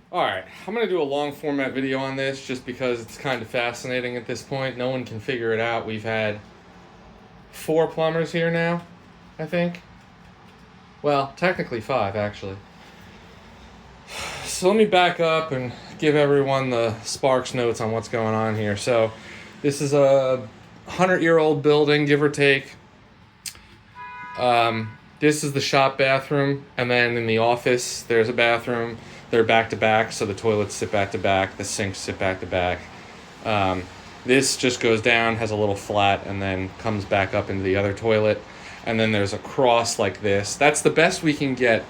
Alright, I'm going to do a long format video on this just because it's kind of fascinating at this point. No one can figure it out. We've had 4 plumbers here now, I think. Well, technically 5, actually. So let me back up and give everyone the Sparks notes on what's going on here. So this is a 100-year-old building, give or take. This is the shop bathroom, and then in the office there's a bathroom. They're back to back, so the toilets sit back to back, the sinks sit back to back. This just goes down, has a little flat, and then comes back up into the other toilet. And then there's a cross like this. That's the best we can get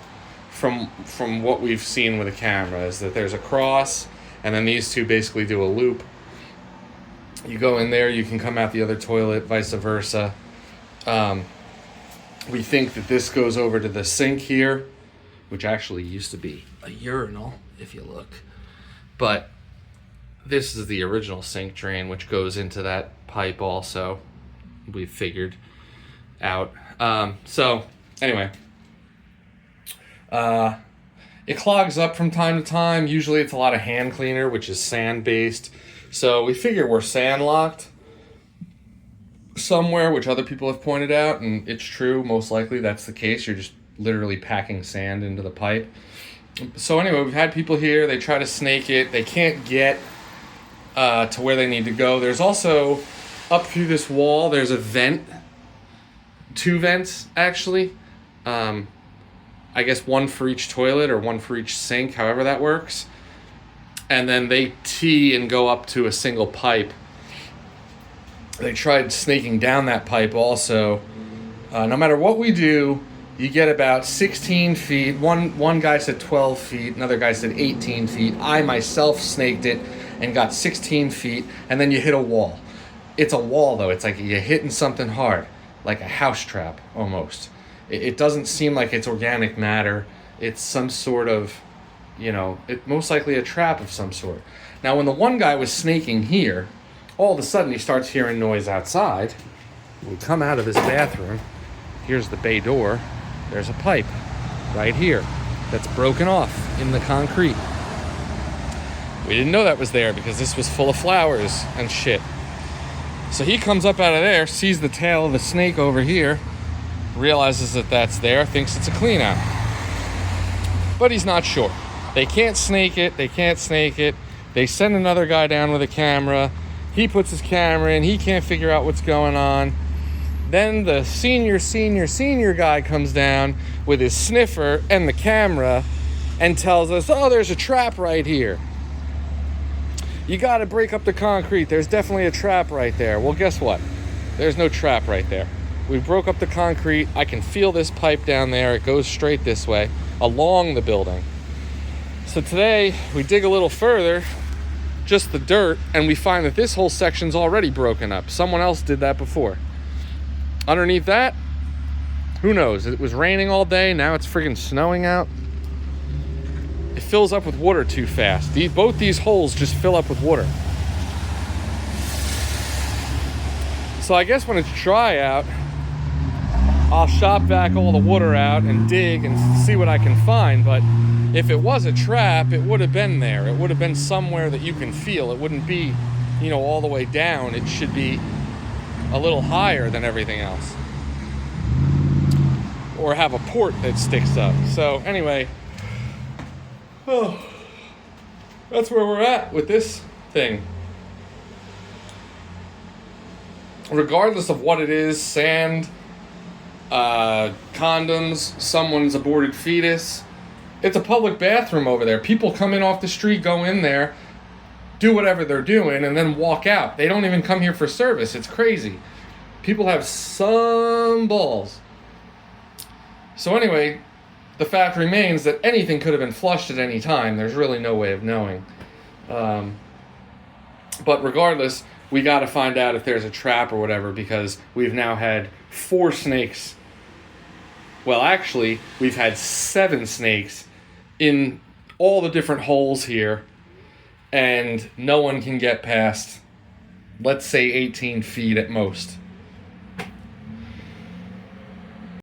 from what we've seen with a camera, is that there's a cross, and then these two basically do a loop. You go in there, you can come out the other toilet, vice versa. We think that this goes over to the sink here, which actually used to be a urinal, if you look. But this is the original sink drain, which goes into that pipe also, we figured out. So, anyway. It clogs up from time to time. Usually it's a lot of hand cleaner, which is sand-based. So we figure we're sand-locked somewhere, which other people have pointed out, and it's true. Most likely that's the case. You're just literally packing sand into the pipe. So anyway, we've had people here. They try to snake it. They can't get to where they need to go. There's also, up through this wall, there's a vent. 2 vents, actually. I guess one for each toilet or one for each sink, however that works. And then they tee and go up to a single pipe. They tried snaking down that pipe also. No matter what we do, you get about 16 feet. One guy said 12 feet, another guy said 18 feet. I myself snaked it and got 16 feet, and then you hit a wall. It's a wall, though. It's like you're hitting something hard, like a house trap, almost. It doesn't seem like it's organic matter. It's some sort of, most likely a trap of some sort. Now, when the one guy was snaking here, all of a sudden he starts hearing noise outside. We come out of this bathroom. Here's the bay door. There's a pipe right here that's broken off in the concrete. We didn't know that was there because this was full of flowers and shit. So he comes up out of there, sees the tail of the snake over here, realizes that that's there, thinks it's a clean out. But he's not sure. They can't snake it. They send another guy down with a camera. He puts his camera in. He can't figure out what's going on. Then the senior guy comes down with his sniffer and the camera and tells us, oh, there's a trap right here. You got to break up the concrete. There's definitely a trap right there. Well, guess what? There's no trap right there. We broke up the concrete. I can feel this pipe down there. It goes straight this way along the building. So today we dig a little further, just the dirt, and we find that this whole section's already broken up. Someone else did that before. Underneath that, who knows? It was raining all day. Now it's friggin' snowing out. It fills up with water too fast. Both these holes just fill up with water. So I guess when it's dry out, I'll shop vac all the water out and dig and see what I can find. But if it was a trap, it would have been there. It would have been somewhere that you can feel. It wouldn't be, all the way down. It should be a little higher than everything else. Or have a port that sticks up. So anyway, that's where we're at with this thing. Regardless of what it is, sand, condoms, someone's aborted fetus. It's a public bathroom over there. People come in off the street, go in there, do whatever they're doing, and then walk out. They don't even come here for service. It's crazy. People have some balls. So anyway, the fact remains that anything could have been flushed at any time. There's really no way of knowing. But regardless, we got to find out if there's a trap or whatever, because we've now had 4 snakes. Well, actually, we've had 7 snakes in all the different holes here, and no one can get past, let's say, 18 feet at most.